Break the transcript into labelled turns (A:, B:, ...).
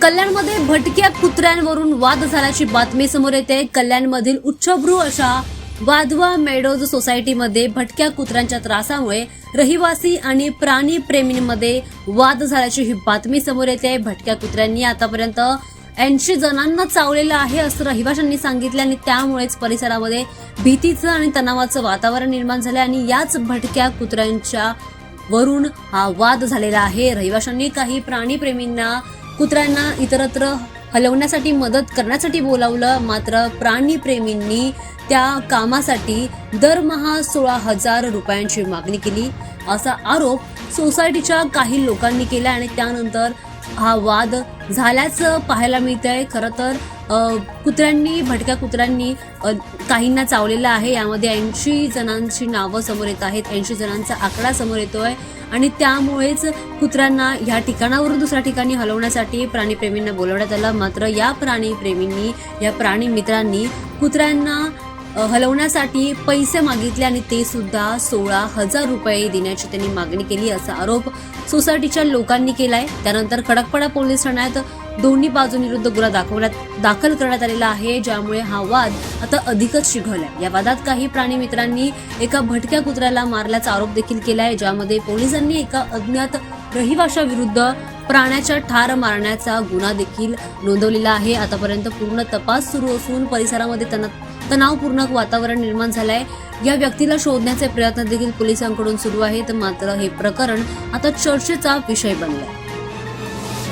A: कल्याणमध्ये भटक्या कुत्र्यांवरून वाद झाल्याची बातमी समोर येते। कल्याणमधील उच्चभ्रू अशा वाधवा मेडोज सोसायटीमध्ये भटक्या कुत्र्यांच्या त्रासामुळे रहिवासी आणि प्राणी प्रेमींमध्ये वाद झाल्याची ही बातमी समोर येते। भटक्या कुत्र्यांनी आतापर्यंत 80 जणांना चावलेलं आहे असं रहिवाशांनी सांगितलं आणि त्यामुळेच परिसरामध्ये भीतीचं आणि तणावाचं वातावरण निर्माण झालं आणि याच भटक्या कुत्र्यांच्या वरून हा वाद झालेला आहे। रहिवाशांनी काही प्राणीप्रेमींना कुत्र्यांना इतरत्र हलवण्यासाठी मदत करण्यासाठी बोलावलं, मात्र प्राणीप्रेमींनी त्या कामासाठी दरमहा 16,000 रुपयांची मागणी केली असा आरोप सोसायटीच्या काही लोकांनी केला आणि त्यानंतर हा वाद झाल्याचं पाहायला मिळतंय। खरं तर भटक्या कुत्र्यांनी काहींना चावलेलं आहे। यामध्ये 80 जणांची नावं समोर येत आहेत, 80 जणांचा आकडा समोर येतोय आणि त्यामुळेच कुत्र्यांना या ठिकाणावरून दुसऱ्या ठिकाणी हलवण्यासाठी प्राणीप्रेमींना बोलवण्यात आलं। मात्र या प्राणीप्रेमींनी, या प्राणी मित्रांनी कुत्र्यांना हलवण्यासाठी पैसे मागितले आणि ते सुद्धा 16,000 रुपये देण्याची त्यांनी मागणी केली असा आरोप सोसायटीच्या लोकांनी केलाय। त्यानंतर खडकपाडा पोलीस ठाण्यात दोन्ही बाजूंविरुद्ध गुन्हा दाखल करण्यात आलेला आहे, ज्यामुळे हा वाद आता अधिकच चिघळलाय। या वादात काही प्राणी मित्रांनी एका भटक्या कुत्र्याला मारल्याचा आरोप देखील केलाय, ज्यामध्ये पोलिसांनी एका अज्ञात रहिवाशाविरुद्ध प्राण्याच्या ठार मारण्याचा गुन्हा देखील नोंदवलेला आहे। आतापर्यंत पूर्ण तपास सुरू असून परिसरामध्ये तणावपूर्ण वातावरण निर्माण झालंय। या व्यक्तीला शोधण्याचे प्रयत्न देखील पोलिसांकडून सुरू आहेत, मात्र हे प्रकरण आता चर्चेचा विषय बनलंय।